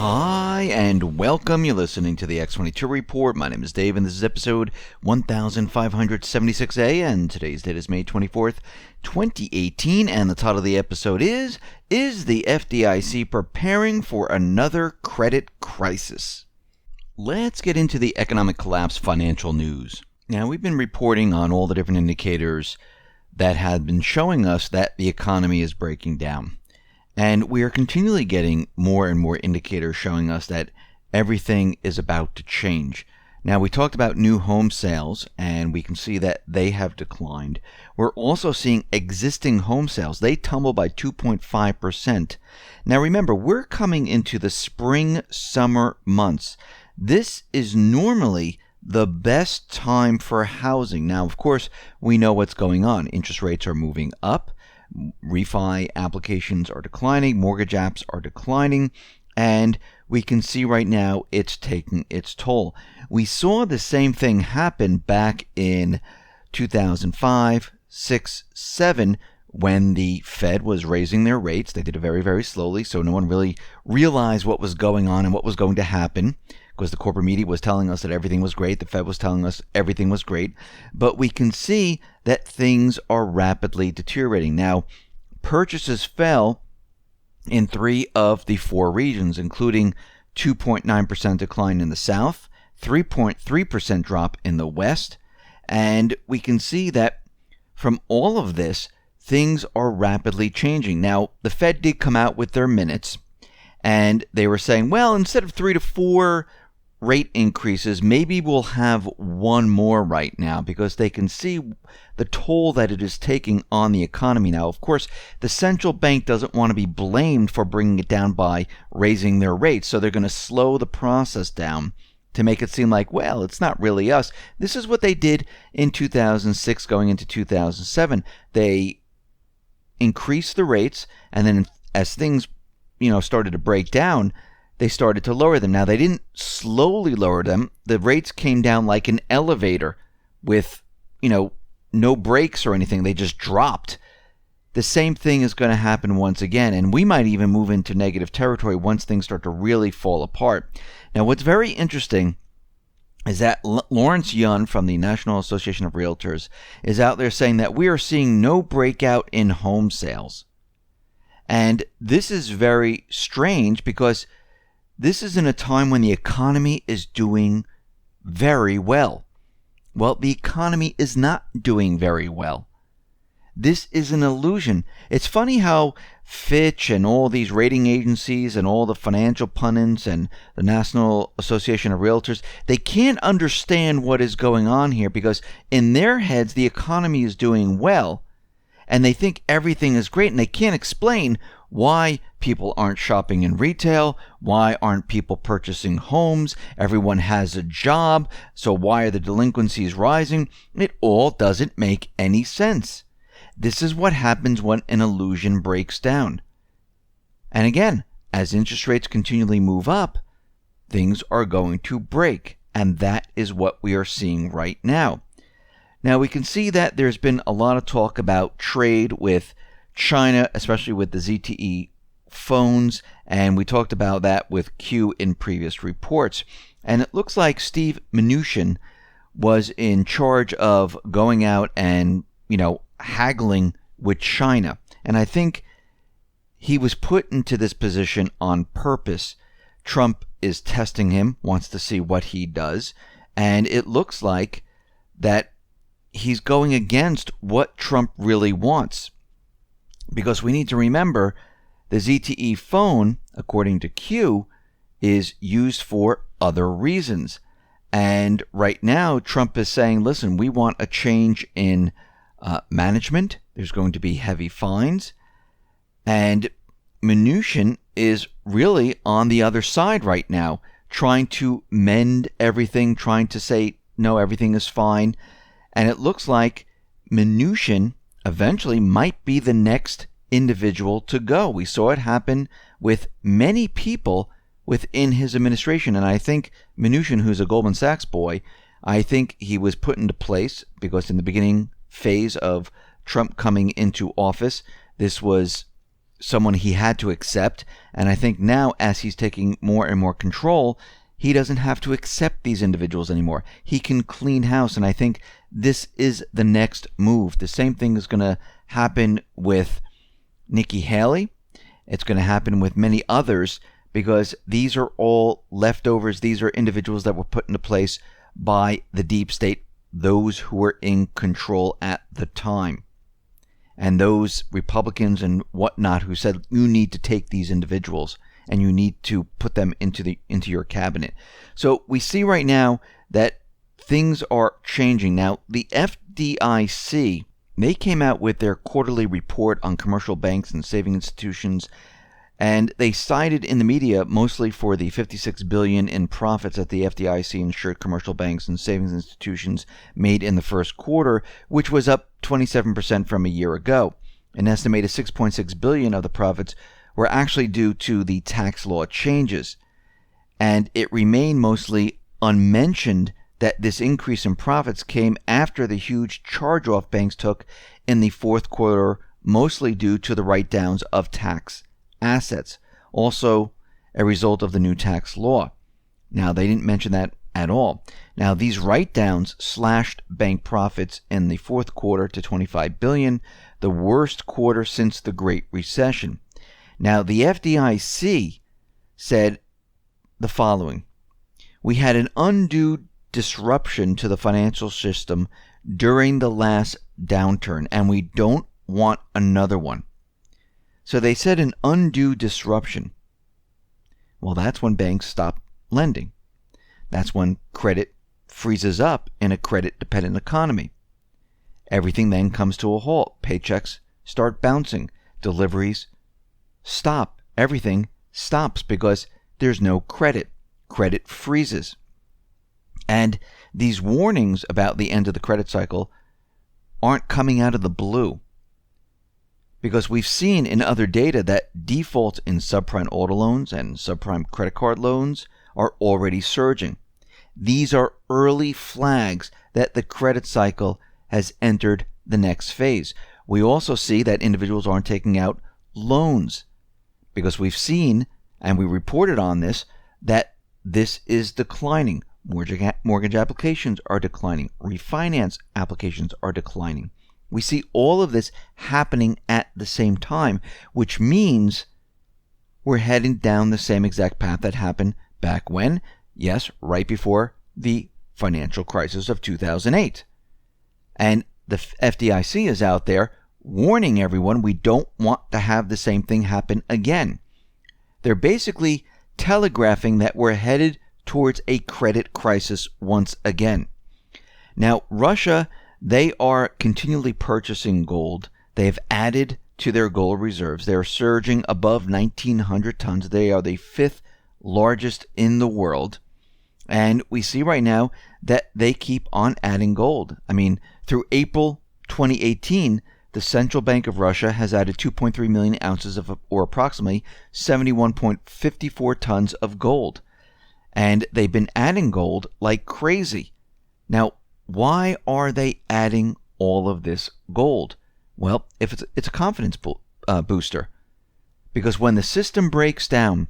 Hi, and welcome. You're listening to the X22 Report. My name is Dave, and this is episode 1576A, and today's date is May 24th, 2018, and the title of the episode is the FDIC preparing for another credit crisis? Let's get into the economic collapse financial news. Now, we've been reporting on all the different indicators that have been showing us that the economy is breaking down. And we are continually getting more and more indicators showing us that everything is about to change. Now, we talked about new home sales, and we can see that they have declined. We're also seeing existing home sales. They tumble by 2.5%. Now, remember, we're coming into the spring-summer months. This is normally the best time for housing. Now, of course, we know what's going on. Interest rates are moving up. Refi applications are declining, mortgage apps are declining, and we can see right now it's taking its toll. We saw the same thing happen back in 2005, 6, 7, when the Fed was raising their rates. They did it very, very slowly, so no one really realized what was going on and what was going to happen, because the corporate media was telling us that everything was great. The Fed was telling us everything was great. But we can see that things are rapidly deteriorating. Now, purchases fell in 3 of the 4 regions, including 2.9% decline in the South, 3.3% drop in the West. And we can see that from all of this, things are rapidly changing. Now, the Fed did come out with their minutes, and they were saying, well, instead of 3 to 4 rate increases, maybe we'll have one more right now, because they can see the toll that it is taking on the economy. Now, of course, the central bank doesn't want to be blamed for bringing it down by raising their rates, so they're going to slow the process down to make it seem like, well, it's not really us. This is what they did in 2006 going into 2007. They increased the rates, and then as things started to break down, they started to lower them. Now, they didn't slowly lower them. The rates came down like an elevator with, no brakes or anything. They just dropped. The same thing is going to happen once again, and we might even move into negative territory once things start to really fall apart. Now, what's very interesting is that Lawrence Yun from the National Association of Realtors is out there saying that we are seeing no breakout in home sales. And this is very strange, because this is in a time when the economy is doing very well. Well, the economy is not doing very well. This is an illusion. It's funny how Fitch and all these rating agencies and all the financial pundits and the National Association of Realtors, they can't understand what is going on here, because in their heads the economy is doing well and they think everything is great, and they can't explain why people aren't shopping in retail, why aren't people purchasing homes, everyone has a job, so why are the delinquencies rising? It all doesn't make any sense. This is what happens when an illusion breaks down. And again, as interest rates continually move up, things are going to break, and that is what we are seeing right now. Now, we can see that there's been a lot of talk about trade with China, especially with the ZTE phones, and we talked about that with Q in previous reports. And it looks like Steve Mnuchin was in charge of going out and, haggling with China. And I think he was put into this position on purpose. Trump is testing him, wants to see what he does, and it looks like that he's going against what Trump really wants. Because we need to remember, the ZTE phone, according to Q, is used for other reasons. And right now, Trump is saying, listen, we want a change in management. There's going to be heavy fines. And Mnuchin is really on the other side right now, trying to mend everything, trying to say, no, everything is fine. And it looks like Mnuchin eventually might be the next individual to go. We saw it happen with many people within his administration. And I think Mnuchin, who's a Goldman Sachs boy, I think he was put into place because in the beginning phase of Trump coming into office, this was someone he had to accept. And I think now, as he's taking more and more control, he doesn't have to accept these individuals anymore. He can clean house. And I think this is the next move. The same thing is going to happen with Nikki Haley. It's going to happen with many others, because these are all leftovers. These are individuals that were put into place by the deep state, those who were in control at the time. And those Republicans and whatnot who said, you need to take these individuals and you need to put them into your cabinet. So we see right now that things are changing. Now, the FDIC, they came out with their quarterly report on commercial banks and saving institutions, and they cited in the media mostly for the $56 billion in profits that the FDIC insured commercial banks and savings institutions made in the first quarter, which was up 27% from a year ago. An estimated $6.6 billion of the profits were actually due to the tax law changes. And it remained mostly unmentioned that this increase in profits came after the huge charge-off banks took in the fourth quarter, mostly due to the write-downs of tax assets, also a result of the new tax law. Now, they didn't mention that at all. Now, these write-downs slashed bank profits in the fourth quarter to $25 billion, the worst quarter since the Great Recession. Now, the FDIC said the following: we had an undue disruption to the financial system during the last downturn, and we don't want another one. So they said an undue disruption. Well, that's when banks stop lending. That's when credit freezes up in a credit-dependent economy. Everything then comes to a halt. Paychecks start bouncing. Deliveries stop. Everything stops because there's no credit. Credit freezes. And these warnings about the end of the credit cycle aren't coming out of the blue, because we've seen in other data that defaults in subprime auto loans and subprime credit card loans are already surging. These are early flags that the credit cycle has entered the next phase. We also see that individuals aren't taking out loans, because we've seen, and we reported on this, that this is declining. Mortgage applications are declining. Refinance applications are declining. We see all of this happening at the same time, which means we're heading down the same exact path that happened back when? Yes, right before the financial crisis of 2008. And the FDIC is out there warning everyone we don't want to have the same thing happen again. They're basically telegraphing that we're headed towards a credit crisis once again. Now, Russia, they are continually purchasing gold. They have added to their gold reserves. They are surging above 1,900 tons. They are the fifth largest in the world. And we see right now that they keep on adding gold. I mean, through April 2018, the Central Bank of Russia has added 2.3 million ounces of, or approximately 71.54 tons of gold. And they've been adding gold like crazy. Now, why are they adding all of this gold? Well, if it's a confidence booster. Because when the system breaks down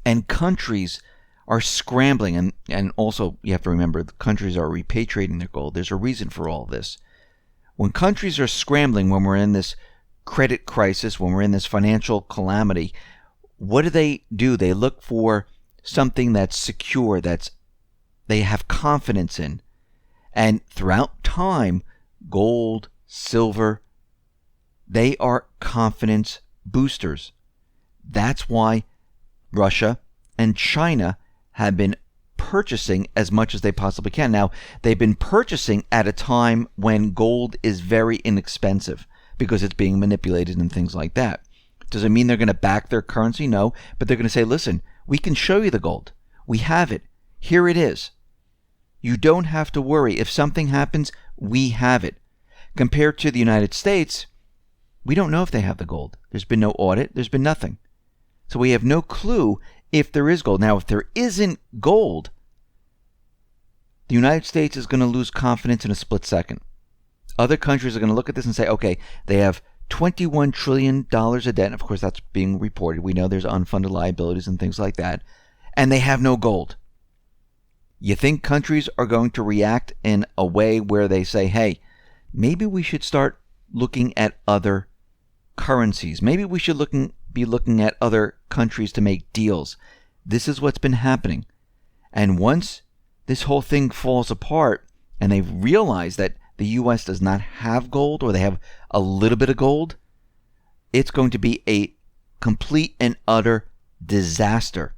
and countries are scrambling, and also you have to remember the countries are repatriating their gold. There's a reason for all this. When countries are scrambling, when we're in this credit crisis, when we're in this financial calamity, what do? They look for something that's secure, that's they have confidence in. And throughout time, gold, silver, they are confidence boosters. That's why Russia and China have been purchasing as much as they possibly can. Now, they've been purchasing at a time when gold is very inexpensive because it's being manipulated and things like that. Does it mean they're going to back their currency? No, but they're going to say, listen, we can show you the gold. We have it. Here it is. You don't have to worry. If something happens, we have it. Compared to the United States, we don't know if they have the gold. There's been no audit. There's been nothing. So we have no clue if there is gold. Now, if there isn't gold, the United States is going to lose confidence in a split second. Other countries are going to look at this and say, okay, they have $21 trillion of debt. Of course, that's being reported. We know there's unfunded liabilities and things like that. And they have no gold. You think countries are going to react in a way where they say, hey, maybe we should start looking at other currencies. Maybe we should be looking at other countries to make deals. This is what's been happening. And once this whole thing falls apart and they realize that the U.S. does not have gold, or they have a little bit of gold, it's going to be a complete and utter disaster.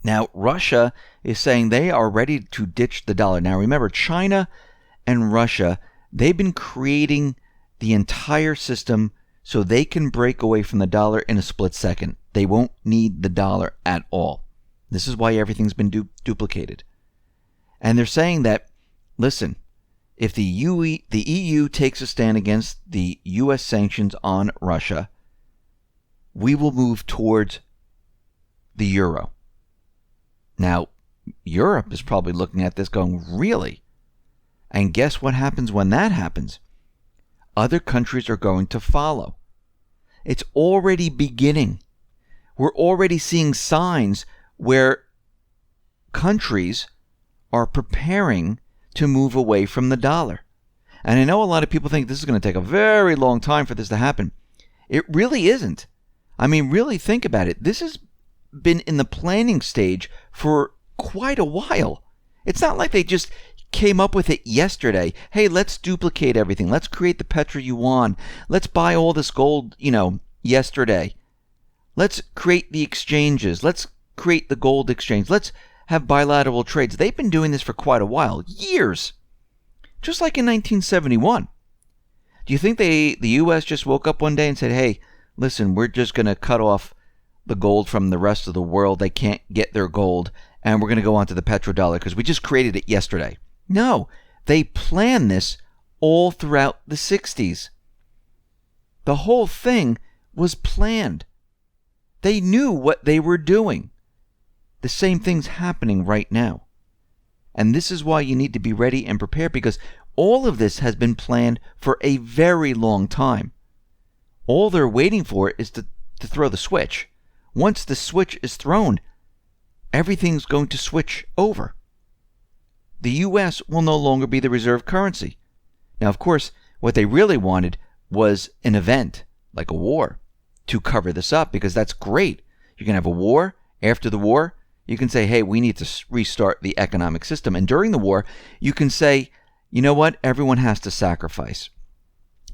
Now, Russia is saying they are ready to ditch the dollar. Now, remember, China and Russia, they've been creating the entire system so they can break away from the dollar in a split second. They won't need the dollar at all. This is why everything's been duplicated. And they're saying that, listen, if the EU takes a stand against the U.S. sanctions on Russia, we will move towards the euro. Now, Europe is probably looking at this going, really? And guess what happens when that happens? Other countries are going to follow. It's already beginning. We're already seeing signs where countries are preparing to move away from the dollar. And I know a lot of people think this is going to take a very long time for this to happen. It really isn't. I mean, really think about it. This has been in the planning stage for quite a while. It's not like they just came up with it yesterday. Hey, let's duplicate everything. Let's create the petro yuan. Let's buy all this gold, yesterday. Let's create the exchanges. Let's create the gold exchange. Let's have bilateral trades. They've been doing this for quite a while, years. Just like in 1971. Do you think the U.S. just woke up one day and said, hey, listen, we're just going to cut off the gold from the rest of the world. They can't get their gold, and we're going to go on to the petrodollar because we just created it yesterday. No, they planned this all throughout the 60s. The whole thing was planned. They knew what they were doing. The same thing's happening right now. And this is why you need to be ready and prepared, because all of this has been planned for a very long time. All they're waiting for is to throw the switch. Once the switch is thrown, everything's going to switch over. The U.S. will no longer be the reserve currency. Now, of course, what they really wanted was an event, like a war, to cover this up, because that's great. You can have a war. After the war, you can say, hey, we need to restart the economic system. And during the war, you can say, you know what? Everyone has to sacrifice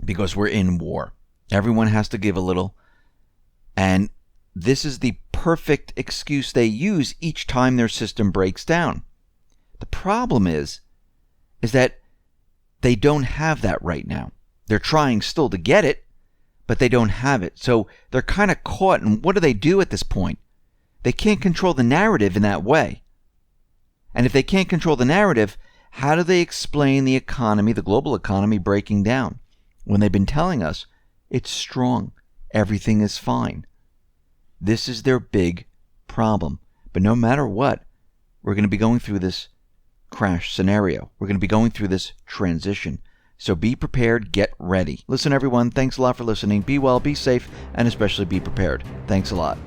because we're in war. Everyone has to give a little. And this is the perfect excuse they use each time their system breaks down. The problem is that they don't have that right now. They're trying still to get it, but they don't have it. So they're kind of caught. And what do they do at this point? They can't control the narrative in that way. And if they can't control the narrative, how do they explain the economy, the global economy, breaking down when they've been telling us it's strong, everything is fine? This is their big problem. But no matter what, we're going to be going through this crash scenario. We're going to be going through this transition. So be prepared, get ready. Listen, everyone, thanks a lot for listening. Be well, be safe, and especially be prepared. Thanks a lot.